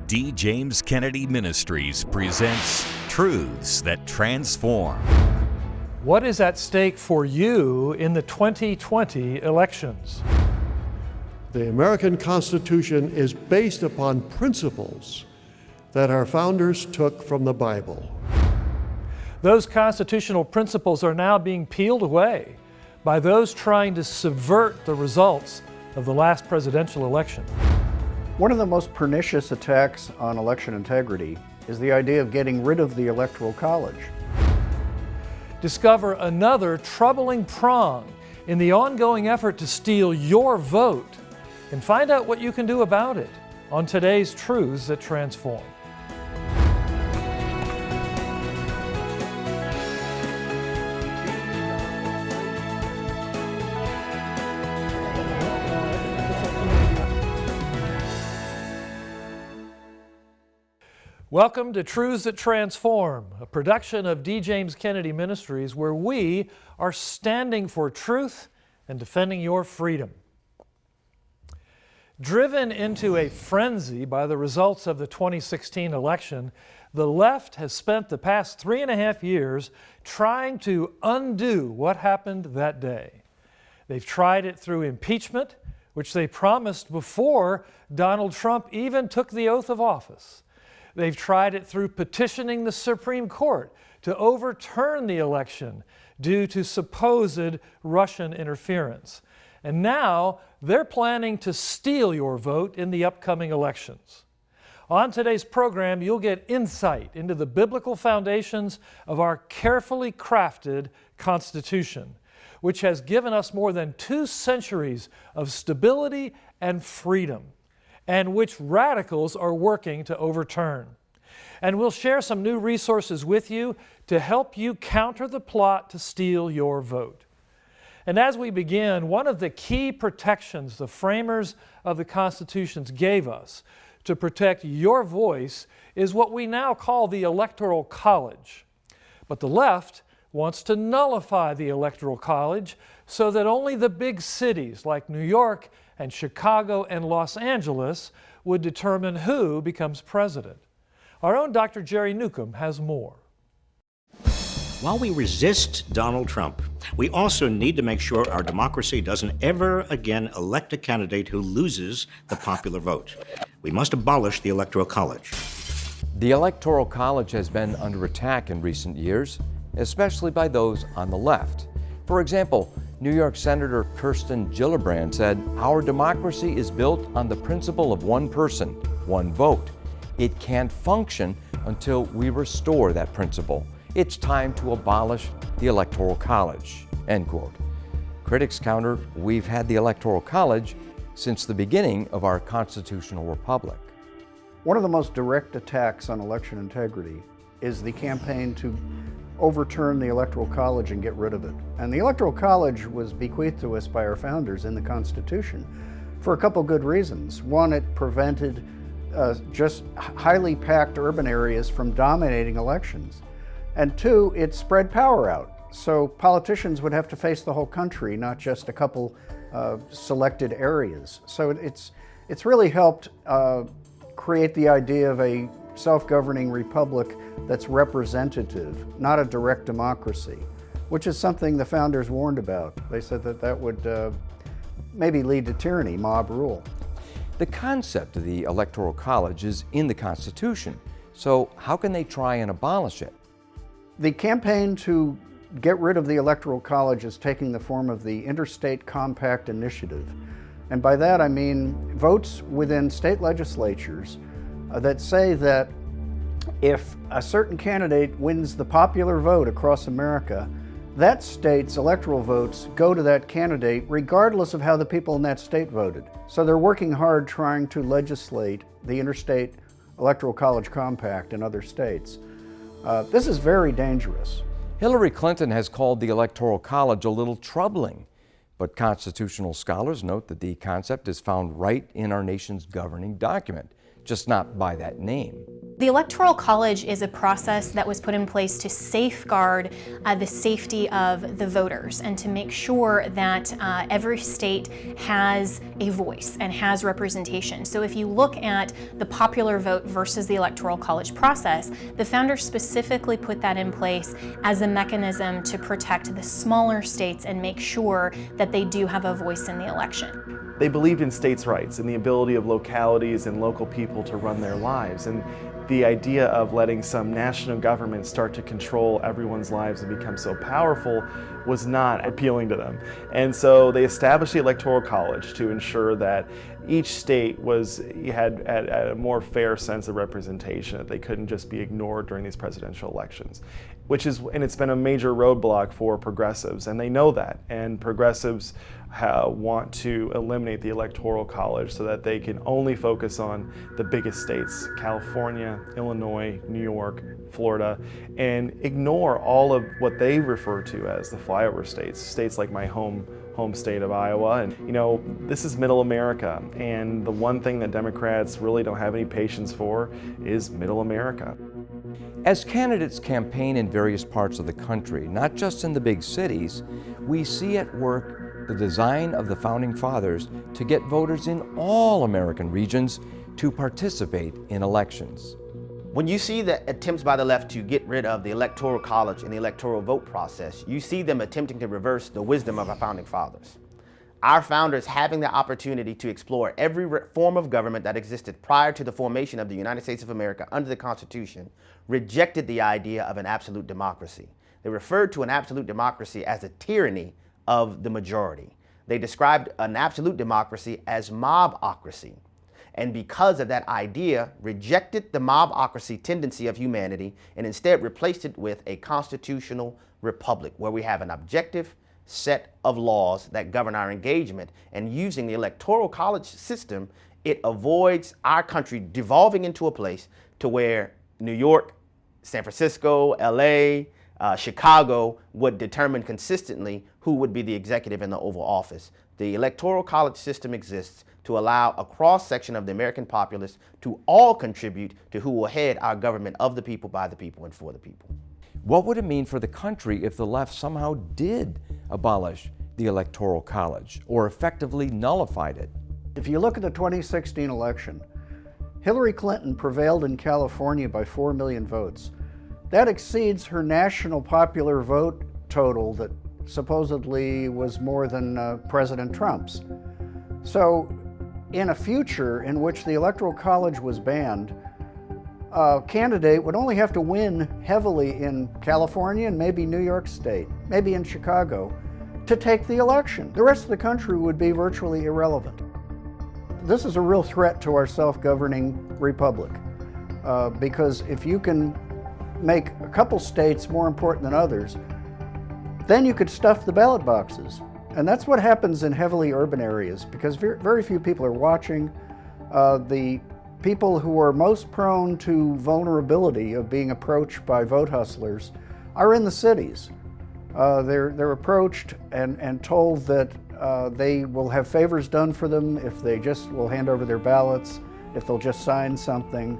D. James Kennedy Ministries presents Truths That Transform. What is at stake for you in the 2020 elections? The American Constitution is based upon principles that our founders took from the Bible. Those constitutional principles are now being peeled away by those trying to subvert the results of the last presidential election. One of the most pernicious attacks on election integrity is the idea of getting rid of the Electoral College. Discover another troubling prong in the ongoing effort to steal your vote and find out what you can do about it on today's Truths That Transform. Welcome to Truths That Transform, a production of D. James Kennedy Ministries, where we are standing for truth and defending your freedom. Driven into a frenzy by the results of the 2016 election, the left has spent the past 3.5 years trying to undo what happened that day. They've tried it through impeachment, which they promised before Donald Trump even took the oath of office. They've tried it through petitioning the Supreme Court to overturn the election due to supposed Russian interference. And now they're planning to steal your vote in the upcoming elections. On today's program, you'll get insight into the biblical foundations of our carefully crafted Constitution, which has given us more than 2 centuries of stability and freedom, and which radicals are working to overturn. And we'll share some new resources with you to help you counter the plot to steal your vote. And as we begin, one of the key protections the framers of the Constitutions gave us to protect your voice is what we now call the Electoral College. But the left wants to nullify the Electoral College so that only the big cities like New York and Chicago and Los Angeles would determine who becomes president. Our own Dr. Jerry Newcomb has more. While we resist Donald Trump, we also need to make sure our democracy doesn't ever again elect a candidate who loses the popular vote. We must abolish the Electoral College. The Electoral College has been under attack in recent years, especially by those on the left. For example, New York Senator Kirsten Gillibrand said, "Our democracy is built on the principle of one person, one vote. It can't function until we restore that principle. It's time to abolish the Electoral College," end quote. Critics counter, we've had the Electoral College since the beginning of our constitutional republic. One of the most direct attacks on election integrity is the campaign to overturn the Electoral College and get rid of it. And the Electoral College was bequeathed to us by our founders in the Constitution for a couple good reasons. One, it prevented just highly packed urban areas from dominating elections. And 2, it spread power out. So politicians would have to face the whole country, not just a couple selected areas. So it's really helped create the idea of a self-governing republic that's representative, not a direct democracy, which is something the founders warned about. They said that would maybe lead to tyranny, mob rule. The concept of the Electoral College is in the Constitution, so how can they try and abolish it? The campaign to get rid of the Electoral College is taking the form of the Interstate Compact Initiative. And by that I mean votes within state legislatures that say that if a certain candidate wins the popular vote across America, that state's electoral votes go to that candidate regardless of how the people in that state voted. So they're working hard trying to legislate the Interstate Electoral College Compact in other states. This is very dangerous. Hillary Clinton has called the Electoral College a little troubling, but constitutional scholars note that the concept is found right in our nation's governing document, just not by that name. The Electoral College is a process that was put in place to safeguard the safety of the voters and to make sure that every state has a voice and has representation. So if you look at the popular vote versus the Electoral College process, the founders specifically put that in place as a mechanism to protect the smaller states and make sure that they do have a voice in the election. They believed in states' rights and the ability of localities and local people to run their lives. And the idea of letting some national government start to control everyone's lives and become so powerful was not appealing to them. And so they established the Electoral College to ensure that each state had a more fair sense of representation, that they couldn't just be ignored during these presidential elections. And it's been a major roadblock for progressives, and they know that. And progressives want to eliminate the Electoral College so that they can only focus on the biggest states, California, Illinois, New York, Florida, and ignore all of what they refer to as the flyover states, states like my home state of Iowa. And you know, this is middle America, and the one thing that Democrats really don't have any patience for is middle America. As candidates campaign in various parts of the country, not just in the big cities, we see at work the design of the Founding Fathers to get voters in all American regions to participate in elections. When you see the attempts by the left to get rid of the Electoral College and the electoral vote process, you see them attempting to reverse the wisdom of our Founding Fathers. Our founders, having the opportunity to explore every form of government that existed prior to the formation of the United States of America under the Constitution, rejected the idea of an absolute democracy. They referred to an absolute democracy as a tyranny of the majority. They described an absolute democracy as mobocracy. And because of that idea, rejected the mobocracy tendency of humanity and instead replaced it with a constitutional republic where we have an objective set of laws that govern our engagement. And using the Electoral College system, it avoids our country devolving into a place to where New York, San Francisco, LA, Chicago would determine consistently who would be the executive in the Oval Office. The Electoral College system exists to allow a cross-section of the American populace to all contribute to who will head our government of the people, by the people, and for the people. What would it mean for the country if the left somehow did abolish the Electoral College or effectively nullified it? If you look at the 2016 election, Hillary Clinton prevailed in California by 4 million votes. That exceeds her national popular vote total that supposedly was more than President Trump's. So in a future in which the Electoral College was banned, a candidate would only have to win heavily in California and maybe New York State, maybe in Chicago, to take the election. The rest of the country would be virtually irrelevant. This is a real threat to our self-governing republic, because if you can make a couple states more important than others, then you could stuff the ballot boxes. And that's what happens in heavily urban areas, because very few people are watching. The people who are most prone to vulnerability of being approached by vote hustlers are in the cities. They're approached and told that they will have favors done for them if they just will hand over their ballots, if they'll just sign something.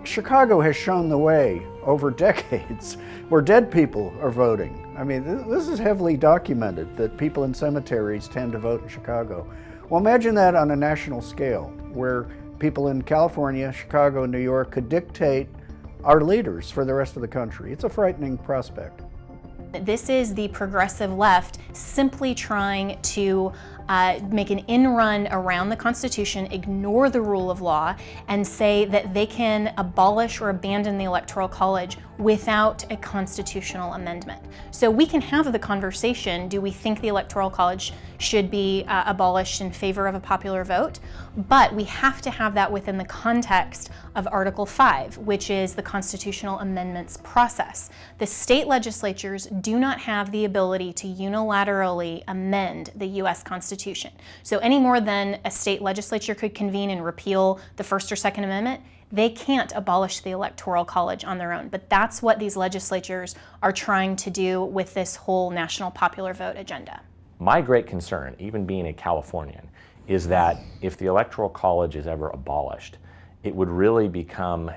Chicago has shown the way over decades where dead people are voting. I mean, this is heavily documented that people in cemeteries tend to vote in Chicago. Well, imagine that on a national scale, where people in California, Chicago, and New York could dictate our leaders for the rest of the country. It's a frightening prospect. This is the progressive left simply trying to make an in-run around the Constitution, ignore the rule of law, and say that they can abolish or abandon the Electoral College without a constitutional amendment. So we can have the conversation, do we think the Electoral College should be abolished in favor of a popular vote? But we have to have that within the context of Article 5, which is the constitutional amendments process. The state legislatures do not have the ability to unilaterally amend the U.S. Constitution. So any more than a state legislature could convene and repeal the First or Second Amendment, they can't abolish the Electoral College on their own. But that's what these legislatures are trying to do with this whole national popular vote agenda. My great concern, even being a Californian, is that if the Electoral College is ever abolished, it would really become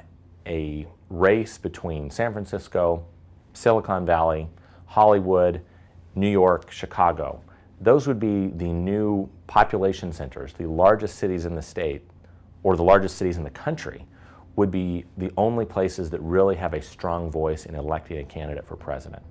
a race between San Francisco, Silicon Valley, Hollywood, New York, Chicago. Those would be the new population centers. The largest cities in the state, or the largest cities in the country, would be the only places that really have a strong voice in electing a candidate for president.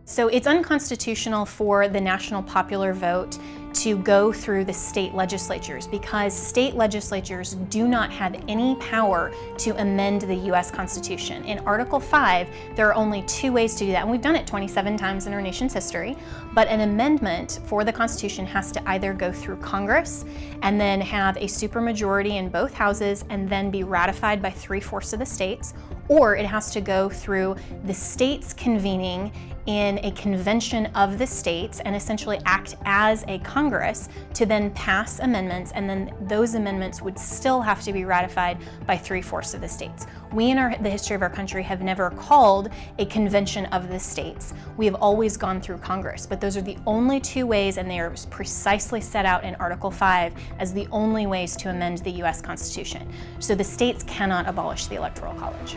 So it's unconstitutional for the national popular vote to go through the state legislatures because state legislatures do not have any power to amend the U.S. Constitution. In Article 5, there are only two ways to do that, and we've done it 27 times in our nation's history, but an amendment for the Constitution has to either go through Congress and then have a supermajority in both houses and then be ratified by 3/4 of the states, or it has to go through the states convening in a convention of the states and essentially act as a Congress to then pass amendments, and then those amendments would still have to be ratified by 3/4 of the states. We in the history of our country have never called a convention of the states. We have always gone through Congress, but those are the only two ways, and they are precisely set out in Article 5 as the only ways to amend the U.S. Constitution. So the states cannot abolish the Electoral College.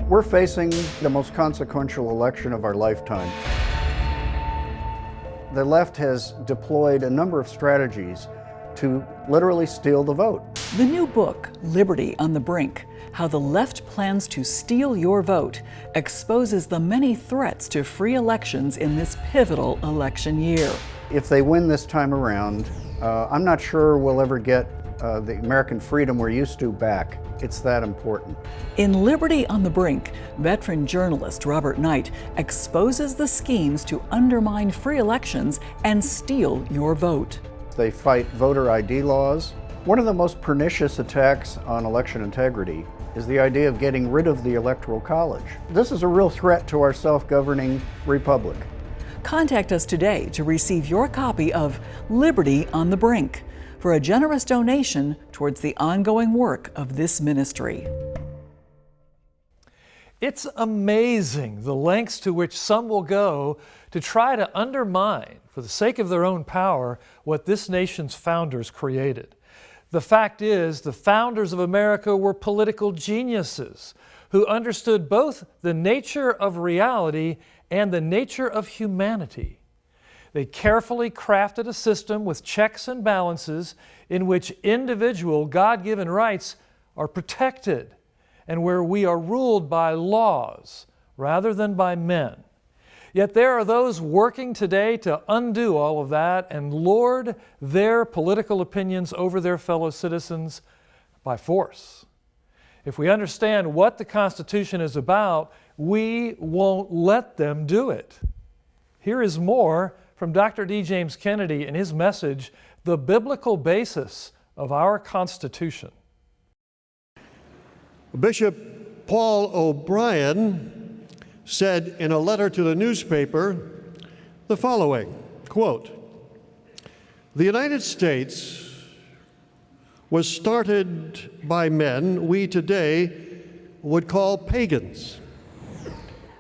We're facing the most consequential election of our lifetime. The left has deployed a number of strategies to literally steal the vote. The new book, Liberty on the Brink, How the Left Plans to Steal Your Vote, exposes the many threats to free elections in this pivotal election year. If they win this time around, I'm not sure we'll ever get the American freedom we're used to back. It's that important. In Liberty on the Brink, veteran journalist Robert Knight exposes the schemes to undermine free elections and steal your vote. They fight voter ID laws. One of the most pernicious attacks on election integrity is the idea of getting rid of the Electoral College. This is a real threat to our self-governing republic. Contact us today to receive your copy of Liberty on the Brink for a generous donation towards the ongoing work of this ministry. It's amazing the lengths to which some will go to try to undermine, for the sake of their own power, what this nation's founders created. The fact is, the founders of America were political geniuses who understood both the nature of reality and the nature of humanity. They carefully crafted a system with checks and balances in which individual God-given rights are protected and where we are ruled by laws rather than by men. Yet there are those working today to undo all of that and lord their political opinions over their fellow citizens by force. If we understand what the Constitution is about, we won't let them do it. Here is more from Dr. D. James Kennedy in his message, The Biblical Basis of Our Constitution. Bishop Paul O'Brien said in a letter to the newspaper the following, quote, "The United States was started by men we today would call pagans.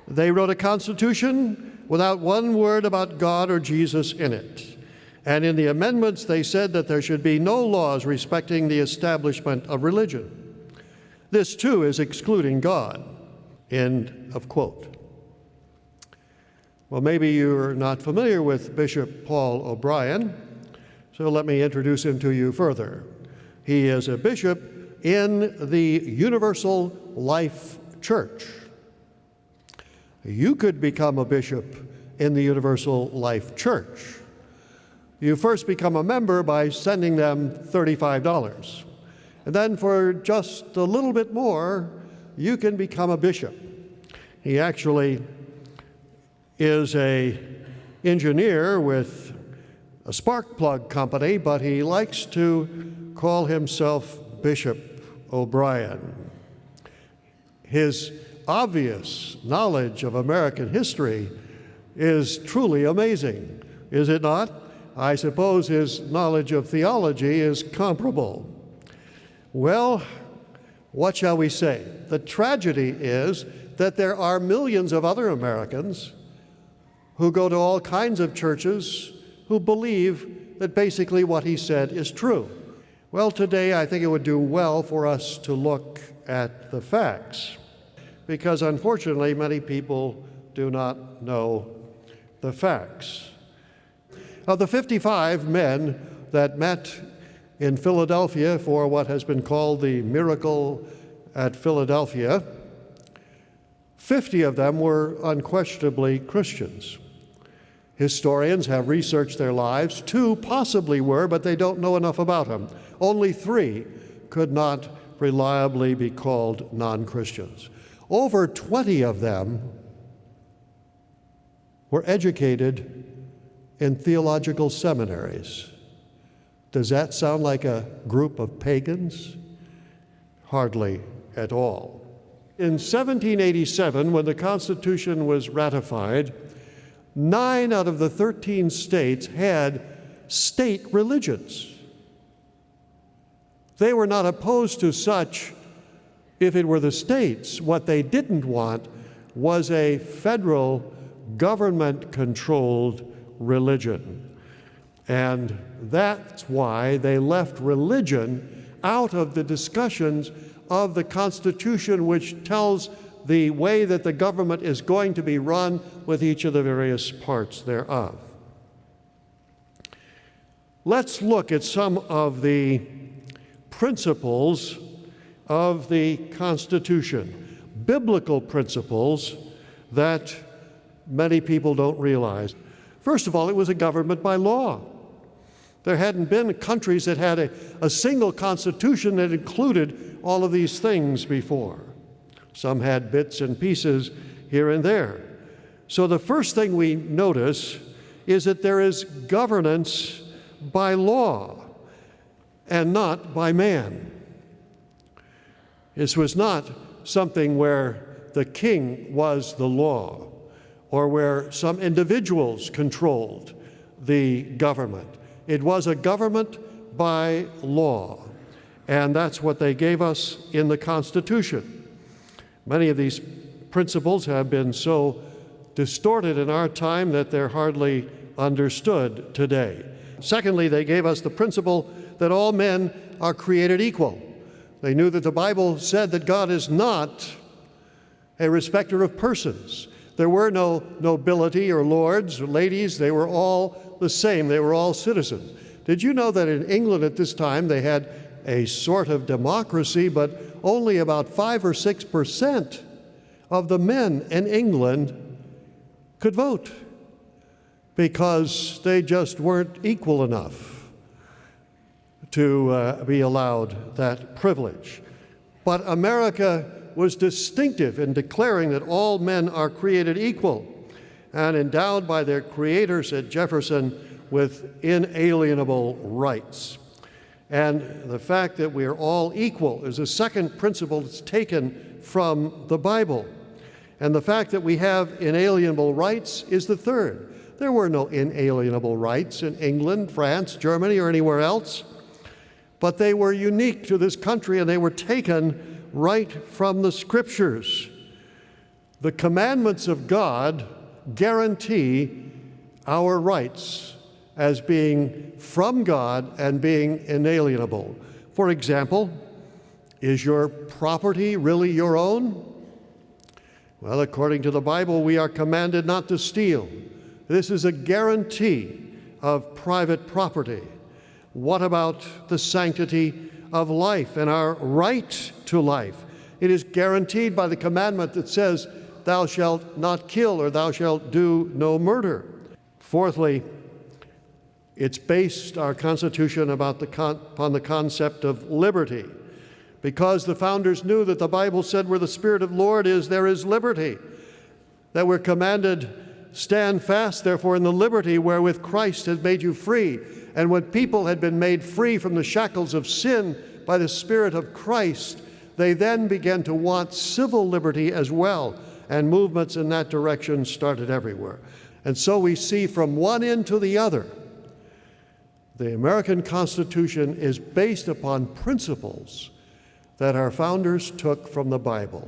They wrote a constitution without one word about God or Jesus in it. And in the amendments, they said that there should be no laws respecting the establishment of religion. This, too, is excluding God." End of quote. Well, maybe you're not familiar with Bishop Paul O'Brien, so let me introduce him to you further. He is a bishop in the Universal Life Church. You could become a bishop in the Universal Life Church. You first become a member by sending them $35. And then for just a little bit more, you can become a bishop. He actually is an engineer with a spark plug company, but he likes to call himself Bishop O'Brien. His obvious knowledge of American history is truly amazing, is it not? I suppose his knowledge of theology is comparable. Well, what shall we say? The tragedy is that there are millions of other Americans who go to all kinds of churches who believe that basically what he said is true. Well, today I think it would do well for us to look at the facts, because unfortunately many people do not know the facts. Of the 55 men that met in Philadelphia for what has been called the Miracle at Philadelphia, 50 of them were unquestionably Christians. Historians have researched their lives. 2 possibly were, but they don't know enough about them. Only 3 could not reliably be called non-Christians. Over 20 of them were educated in theological seminaries. Does that sound like a group of pagans? Hardly at all. In 1787, when the Constitution was ratified, 9 out of the 13 states had state religions. They were not opposed to such if it were the states. What they didn't want was a federal government-controlled religion. And that's why they left religion out of the discussions of the Constitution, which tells the way that the government is going to be run with each of the various parts thereof. Let's look at some of the principles of the Constitution, biblical principles that many people don't realize. First of all, it was a government by law. There hadn't been countries that had a single constitution that included all of these things before. Some had bits and pieces here and there. So the first thing we notice is that there is governance by law and not by man. This was not something where the king was the law or where some individuals controlled the government. It was a government by law, and that's what they gave us in the Constitution. Many of these principles have been so distorted in our time that they're hardly understood today. Secondly, they gave us the principle that all men are created equal. They knew that the Bible said that God is not a respecter of persons. There were no nobility or lords or ladies. They were all the same. They were all citizens. Did you know that in England at this time they had a sort of democracy, but only about 5 or 6% of the men in England could vote because they just weren't equal enough to be allowed that privilege. But America was distinctive in declaring that all men are created equal and endowed by their creator, said Jefferson, with inalienable rights. And the fact that we are all equal is a second principle that's taken from the Bible. And the fact that we have inalienable rights is the third. There were no inalienable rights in England, France, Germany, or anywhere else, but they were unique to this country and they were taken right from the Scriptures. The commandments of God guarantee our rights as being from God and being inalienable. For example, is your property really your own? Well, according to the Bible, we are commanded not to steal. This is a guarantee of private property. What about the sanctity of life and our right to life? It is guaranteed by the commandment that says, "Thou shalt not kill," or "Thou shalt do no murder." Fourthly, it's based, our Constitution, upon the concept of liberty, because the founders knew that the Bible said where the Spirit of the Lord is, there is liberty, that we're commanded, "Stand fast, therefore, in the liberty wherewith Christ has made you free." And when people had been made free from the shackles of sin by the Spirit of Christ, they then began to want civil liberty as well, and movements in that direction started everywhere. And so we see from one end to the other, the American Constitution is based upon principles that our founders took from the Bible.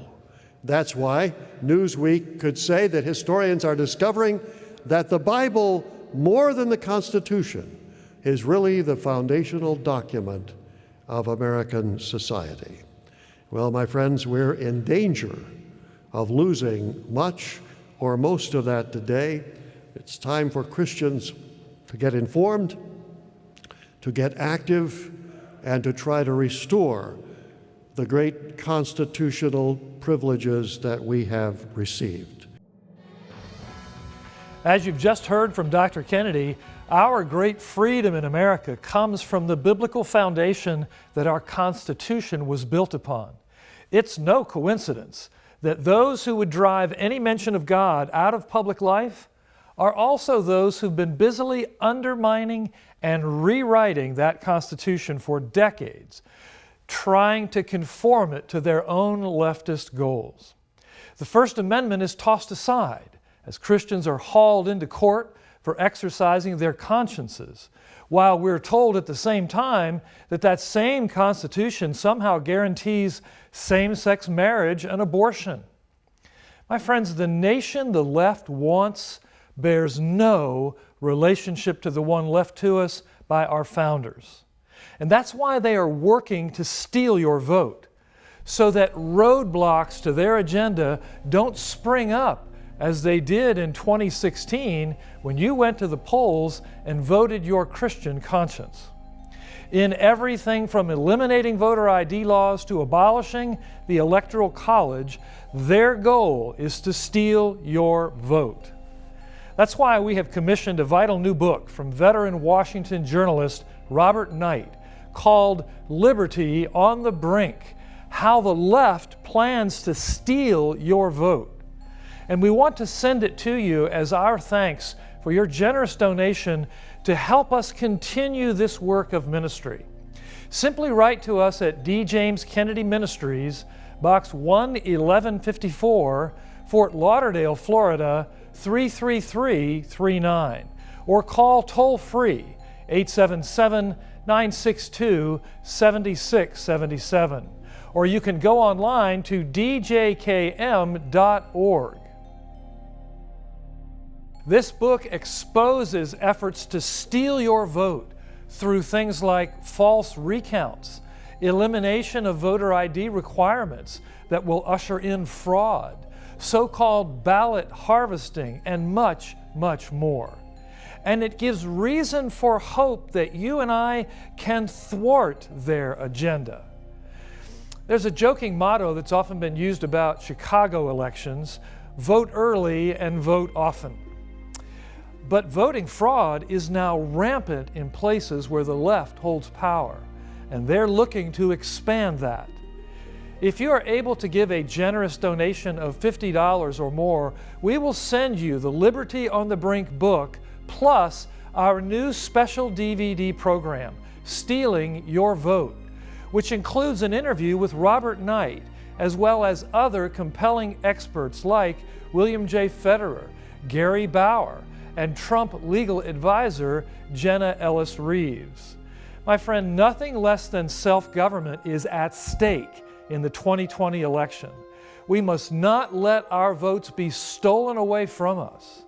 That's why Newsweek could say that historians are discovering that the Bible, more than the Constitution, is really the foundational document of American society. Well, my friends, we're in danger of losing much or most of that today. It's time for Christians to get informed, to get active, and to try to restore the great constitutional privileges that we have received. As you've just heard from Dr. Kennedy, our great freedom in America comes from the biblical foundation that our Constitution was built upon. It's no coincidence that those who would drive any mention of God out of public life are also those who've been busily undermining and rewriting that Constitution for decades, trying to conform it to their own leftist goals. The First Amendment is tossed aside as Christians are hauled into court for exercising their consciences, while we're told at the same time that that same Constitution somehow guarantees same-sex marriage and abortion. My friends, the nation the left wants bears no relationship to the one left to us by our founders. And that's why they are working to steal your vote, so that roadblocks to their agenda don't spring up as they did in 2016 when you went to the polls and voted your Christian conscience. In everything from eliminating voter ID laws to abolishing the Electoral College, their goal is to steal your vote. That's why we have commissioned a vital new book from veteran Washington journalist Robert Knight called Liberty on the Brink: How the Left Plans to Steal Your Vote. And we want to send it to you as our thanks for your generous donation to help us continue this work of ministry. Simply write to us at D. James Kennedy Ministries, Box 11154, Fort Lauderdale, Florida 33339, or call toll-free 877-962-7677. Or you can go online to djkm.org. This book exposes efforts to steal your vote through things like false recounts, elimination of voter ID requirements that will usher in fraud, so-called ballot harvesting, and much, much more. And it gives reason for hope that you and I can thwart their agenda. There's a joking motto that's often been used about Chicago elections: vote early and vote often. But voting fraud is now rampant in places where the left holds power, and they're looking to expand that. If you are able to give a generous donation of $50 or more, we will send you the Liberty on the Brink book, plus our new special DVD program, Stealing Your Vote, which includes an interview with Robert Knight, as well as other compelling experts like William J. Federer, Gary Bauer, and Trump legal advisor Jenna Ellis Reeves. My friend, nothing less than self-government is at stake in the 2020 election. We must not let our votes be stolen away from us.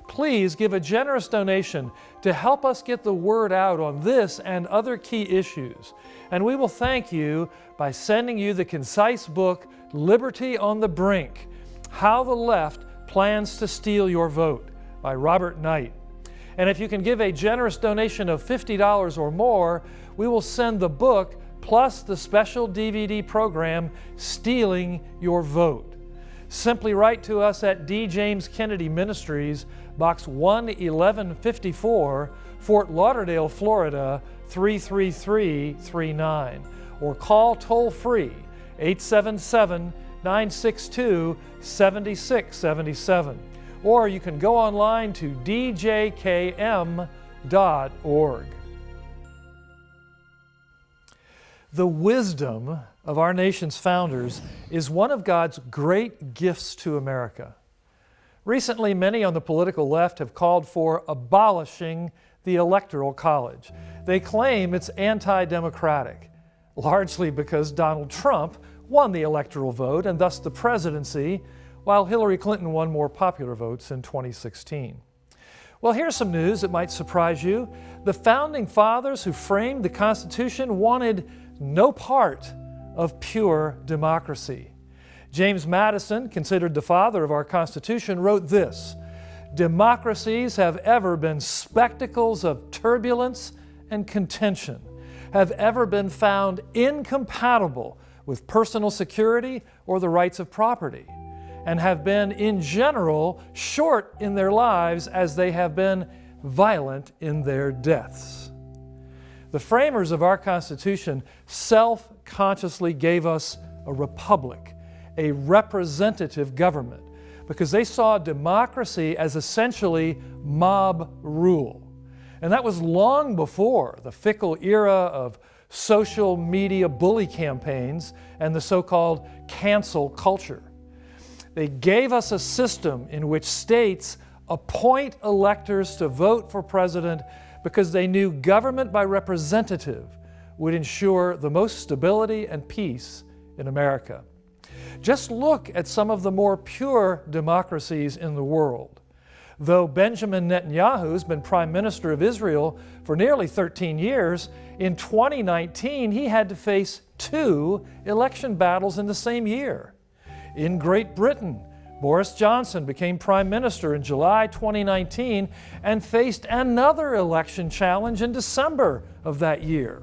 Please give a generous donation to help us get the word out on this and other key issues. And we will thank you by sending you the concise book, Liberty on the Brink: How the Left Plans to Steal Your Vote, by Robert Knight. And if you can give a generous donation of $50 or more, we will send the book plus the special DVD program, Stealing Your Vote. Simply write to us at D. James Kennedy Ministries, Box 11154, Fort Lauderdale, Florida 33339, or call toll-free 877-962-7677. Or you can go online to djkm.org. The wisdom of our nation's founders is one of God's great gifts to America. Recently, many on the political left have called for abolishing the Electoral College. They claim it's anti-democratic, largely because Donald Trump won the electoral vote and thus the presidency, while Hillary Clinton won more popular votes in 2016. Well, here's some news that might surprise you. The Founding Fathers who framed the Constitution wanted no part of pure democracy. James Madison, considered the father of our Constitution, wrote this: "Democracies have ever been spectacles of turbulence and contention, have ever been found incompatible with personal security or the rights of property, and have been in general short in their lives as they have been violent in their deaths." The framers of our Constitution self-consciously gave us a republic, a representative government, because they saw democracy as essentially mob rule. And that was long before the fickle era of social media bully campaigns and the so-called cancel culture. They gave us a system in which states appoint electors to vote for president because they knew government by representative would ensure the most stability and peace in America. Just look at some of the more pure democracies in the world. Though Benjamin Netanyahu has been Prime Minister of Israel for nearly 13 years, in 2019 he had to face 2 election battles in the same year. In Great Britain, Boris Johnson became Prime Minister in July 2019 and faced another election challenge in December of that year.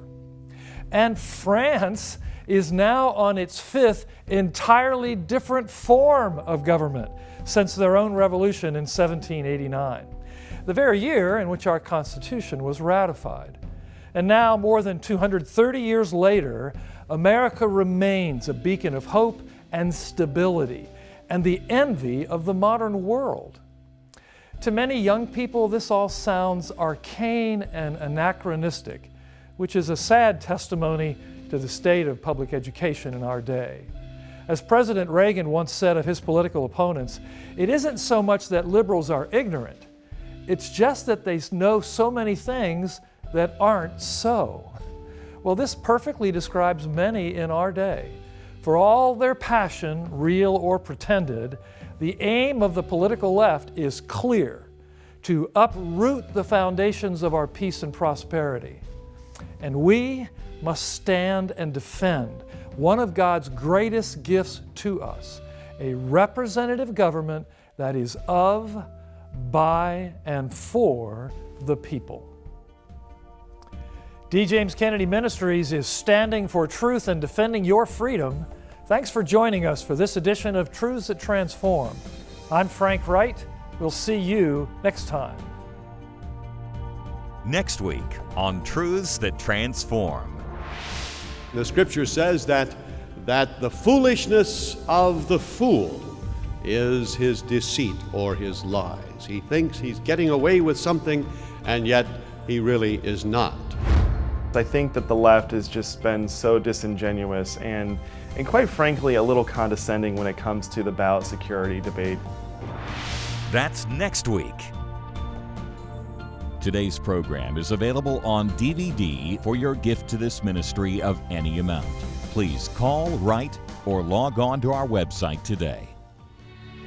And France is now on its 5th entirely different form of government since their own revolution in 1789, the very year in which our Constitution was ratified. And now, more than 230 years later, America remains a beacon of hope and stability and the envy of the modern world. To many young people, this all sounds arcane and anachronistic, which is a sad testimony to the state of public education in our day. As President Reagan once said of his political opponents, it isn't so much that liberals are ignorant, it's just that they know so many things that aren't so. Well, this perfectly describes many in our day. For all their passion, real or pretended, the aim of the political left is clear: to uproot the foundations of our peace and prosperity. And we must stand and defend one of God's greatest gifts to us, a representative government that is of, by, and for the people. D. James Kennedy Ministries is standing for truth and defending your freedom. Thanks for joining us for this edition of Truths That Transform. I'm Frank Wright. We'll see you next time. Next week on Truths That Transform. The scripture says that the foolishness of the fool is his deceit or his lies. He thinks he's getting away with something, and yet he really is not. I think that the left has just been so disingenuous and quite frankly a little condescending when it comes to the ballot security debate. That's next week. Today's program is available on DVD for your gift to this ministry of any amount. Please call, write, or log on to our website today.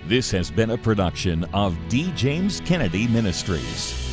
This has been a production of D. James Kennedy Ministries.